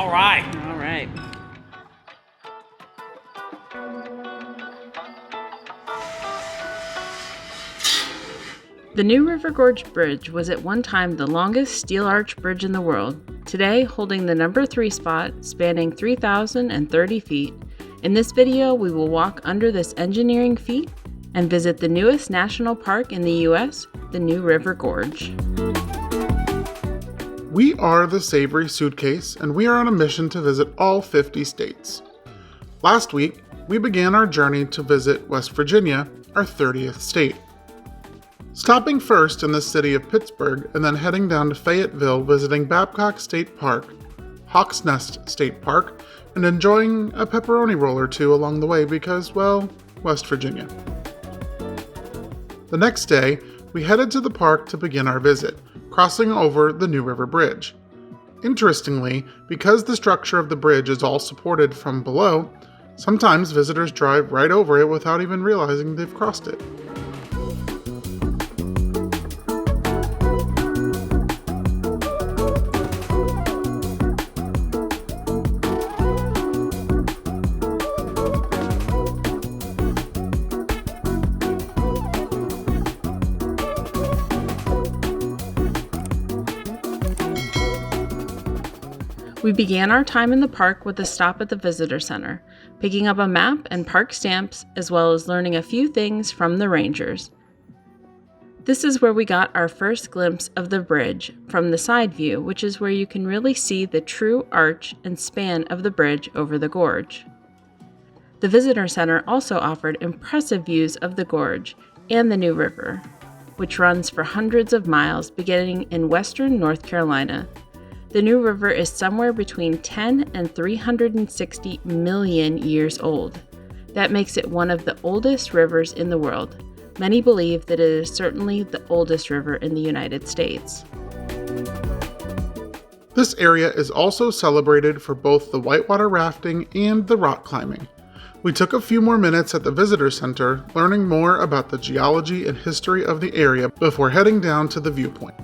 All right. All right. The New River Gorge Bridge was at one time the longest steel arch bridge in the world, today holding the number 3 spot, spanning 3,030 feet. In this video, we will walk under this engineering feat and visit the newest national park in the U.S., the New River Gorge. We are the Savory Suitcase, and we are on a mission to visit all 50 states. Last week, we began our journey to visit West Virginia, our 30th state. Stopping first in the city of Pittsburgh and then heading down to Fayetteville visiting Babcock State Park, Hawks Nest State Park, and enjoying a pepperoni roll or two along the way because, well, West Virginia. The next day, we headed to the park to begin our visit, crossing over the New River Bridge. Interestingly, because the structure of the bridge is all supported from below, sometimes visitors drive right over it without even realizing they've crossed it. We began our time in the park with a stop at the visitor center, picking up a map and park stamps, as well as learning a few things from the rangers. This is where we got our first glimpse of the bridge from the side view, which is where you can really see the true arch and span of the bridge over the gorge. The visitor center also offered impressive views of the gorge and the New River, which runs for hundreds of miles beginning in western North Carolina. The New River is somewhere between 10 and 360 million years old. That makes it one of the oldest rivers in the world. Many believe that it is certainly the oldest river in the United States. This area is also celebrated for both the whitewater rafting and the rock climbing. We took a few more minutes at the visitor center, learning more about the geology and history of the area before heading down to the viewpoint.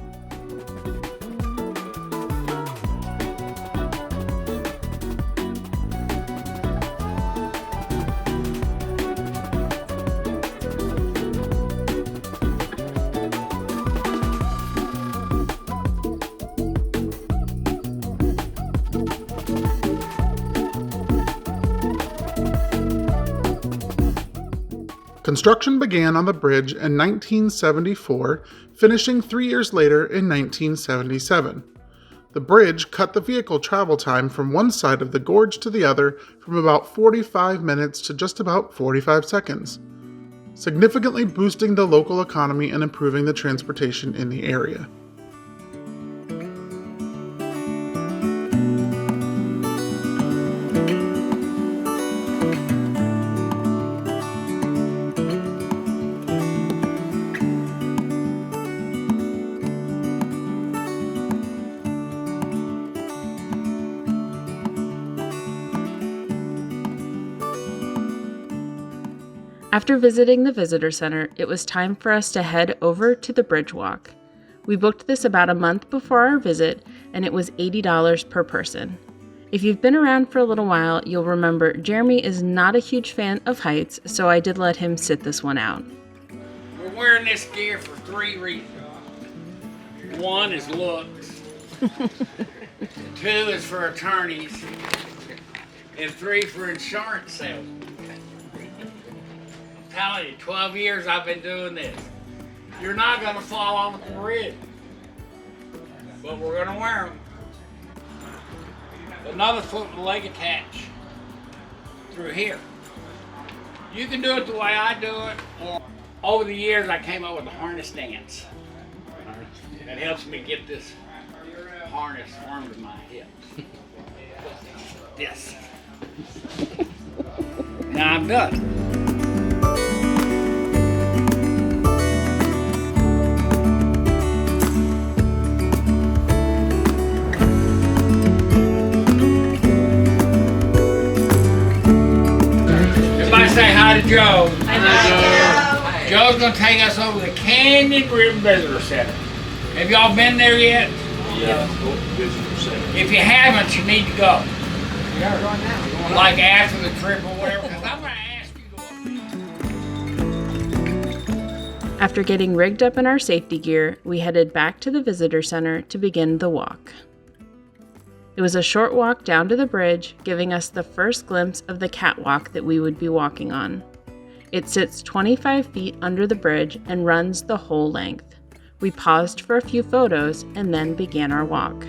Construction began on the bridge in 1974, finishing 3 years later in 1977. The bridge cut the vehicle travel time from one side of the gorge to the other from about 45 minutes to just about 45 seconds, significantly boosting the local economy and improving the transportation in the area. After visiting the visitor center, it was time for us to head over to the bridge walk. We booked this about a month before our visit, and it was $80 per person. If you've been around for a little while, you'll remember Jeremy is not a huge fan of heights, so I did let him sit this one out. We're wearing this gear for 3 reasons. 1 is looks. 2 is for attorneys. And 3 for insurance sales. I'm telling you, 12 years I've been doing this. You're not gonna fall off the bridge, but we're gonna wear them. Another foot and leg attach through here. You can do it the way I do it, or over the years I came up with a harness dance. That helps me get this harness formed in my hip. Yes. Now I'm done. Say hi to Joe. Hi, Joe. Joe's gonna take us over the Canyon Rim Visitor Center. Have y'all been there yet? Yeah, go visitor center. If you haven't, you need to go. Yeah, we're going now. We're going Like after the trip or whatever, because I'm going to ask you to. After getting rigged up in our safety gear, we headed back to the visitor center to begin the walk. It was a short walk down to the bridge, giving us the first glimpse of the catwalk that we would be walking on. It sits 25 feet under the bridge and runs the whole length. We paused for a few photos and then began our walk.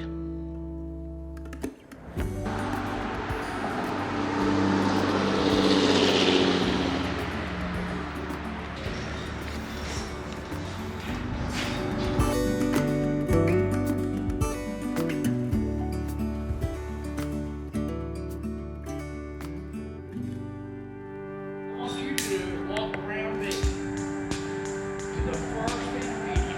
All you do is walk around me to the first individual.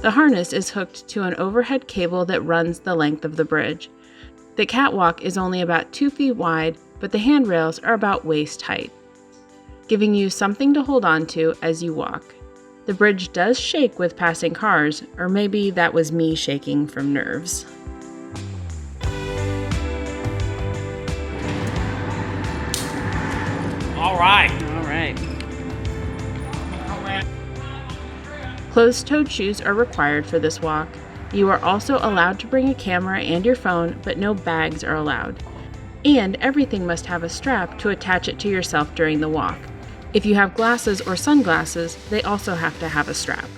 The harness is hooked to an overhead cable that runs the length of the bridge. The catwalk is only about 2 feet wide, but the handrails are about waist height, giving you something to hold on to as you walk. The bridge does shake with passing cars, or maybe that was me shaking from nerves. All right. All right. Closed-toed shoes are required for this walk. You are also allowed to bring a camera and your phone, but no bags are allowed. And everything must have a strap to attach it to yourself during the walk. If you have glasses or sunglasses, they also have to have a strap.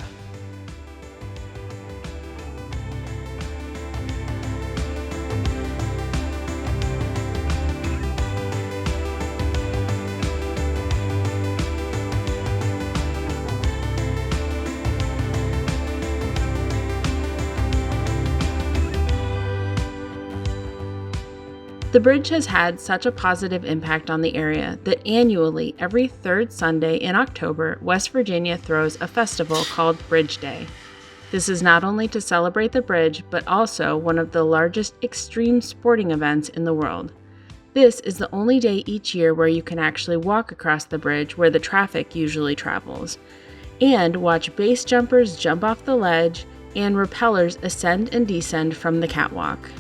The bridge has had such a positive impact on the area that annually, every third Sunday in October, West Virginia throws a festival called Bridge Day. This is not only to celebrate the bridge, but also one of the largest extreme sporting events in the world. This is the only day each year where you can actually walk across the bridge where the traffic usually travels, and watch base jumpers jump off the ledge and rappellers ascend and descend from the catwalk.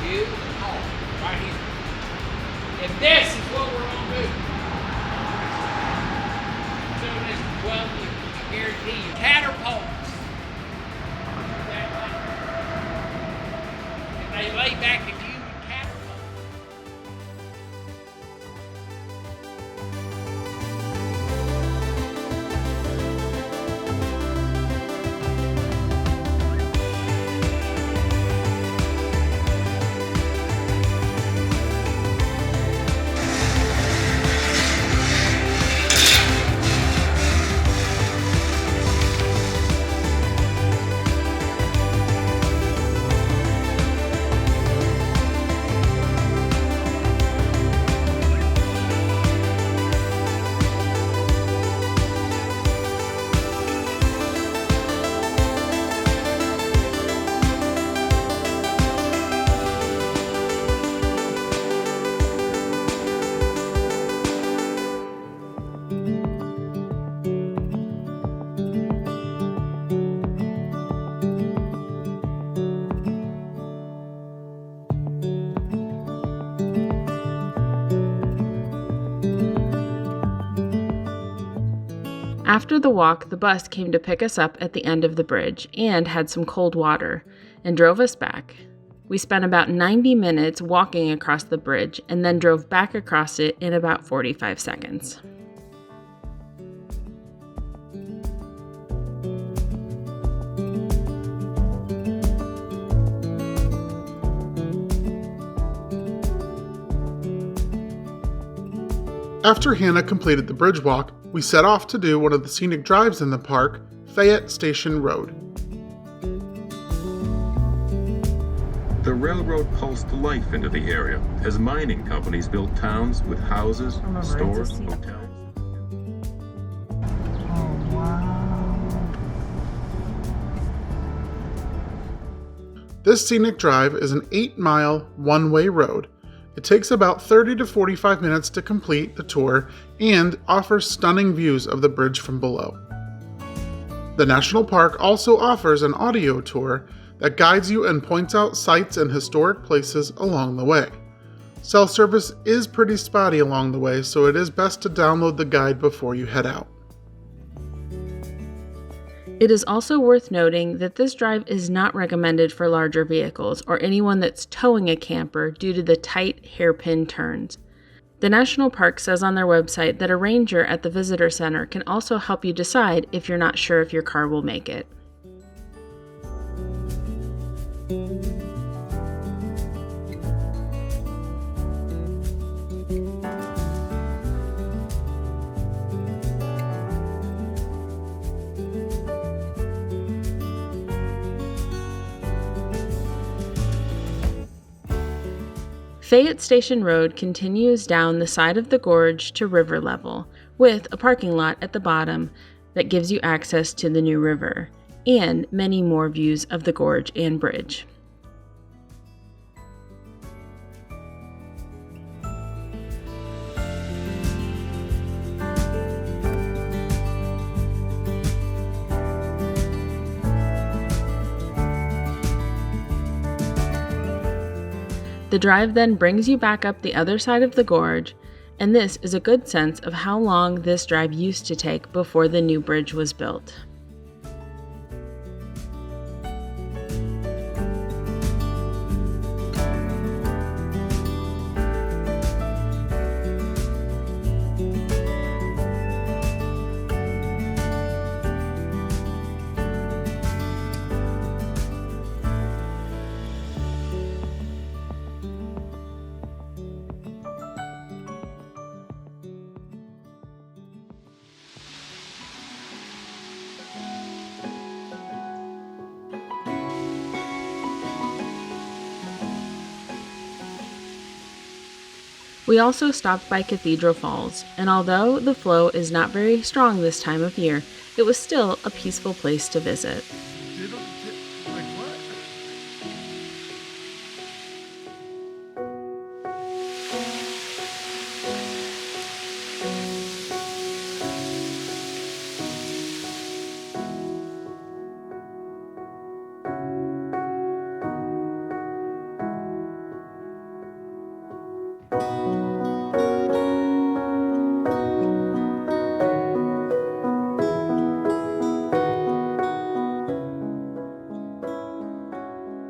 You and home, right here. And this is what we're gonna do. So this 12 years, I guarantee you, catapults. And they lay back at you with catapults. After the walk, the bus came to pick us up at the end of the bridge and had some cold water and drove us back. We spent about 90 minutes walking across the bridge and then drove back across it in about 45 seconds. After Hannah completed the bridge walk, we set off to do one of the scenic drives in the park, Fayette Station Road. The railroad pulsed life into the area as mining companies built towns with houses, stores, hotels. This scenic drive is an 8-mile, one-way road. It takes about 30 to 45 minutes to complete the tour and offers stunning views of the bridge from below. The national park also offers an audio tour that guides you and points out sites and historic places along the way. Cell service is pretty spotty along the way, so it is best to download the guide before you head out. It is also worth noting that this drive is not recommended for larger vehicles or anyone that's towing a camper due to the tight hairpin turns. The National Park says on their website that a ranger at the visitor center can also help you decide if you're not sure if your car will make it. Fayette Station Road continues down the side of the gorge to river level, with a parking lot at the bottom that gives you access to the new river, and many more views of the gorge and bridge. The drive then brings you back up the other side of the gorge, and this is a good sense of how long this drive used to take before the new bridge was built. We also stopped by Cathedral Falls, and although the flow is not very strong this time of year, it was still a peaceful place to visit.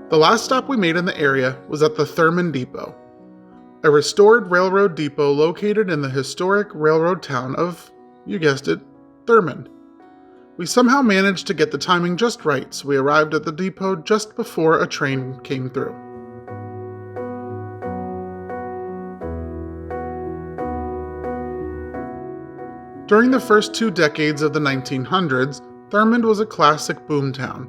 The last stop we made in the area was at the Thurmond Depot, a restored railroad depot located in the historic railroad town of, you guessed it, Thurmond. We somehow managed to get the timing just right, so we arrived at the depot just before a train came through. During the first 2 decades of the 1900s, Thurmond was a classic boomtown,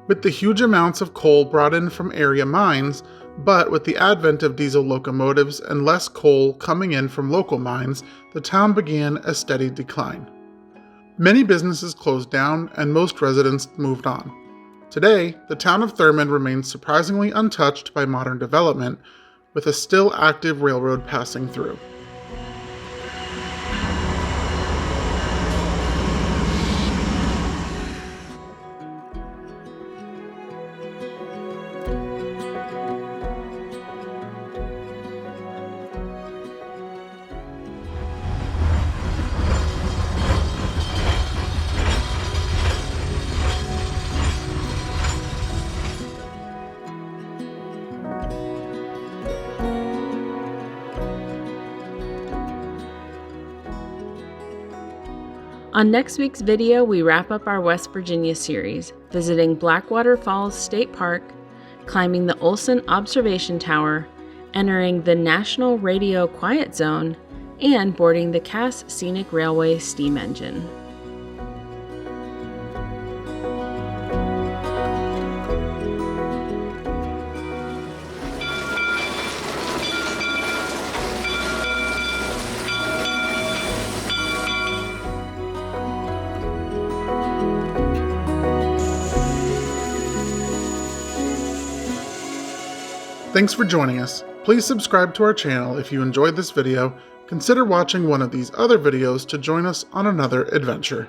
with the huge amounts of coal brought in from area mines, but with the advent of diesel locomotives and less coal coming in from local mines, the town began a steady decline. Many businesses closed down and most residents moved on. Today, the town of Thurmond remains surprisingly untouched by modern development, with a still active railroad passing through. On next week's video, we wrap up our West Virginia series, visiting Blackwater Falls State Park, climbing the Olson Observation Tower, entering the National Radio Quiet Zone, and boarding the Cass Scenic Railway steam engine. Thanks for joining us. Please subscribe to our channel if you enjoyed this video. Consider watching one of these other videos to join us on another adventure.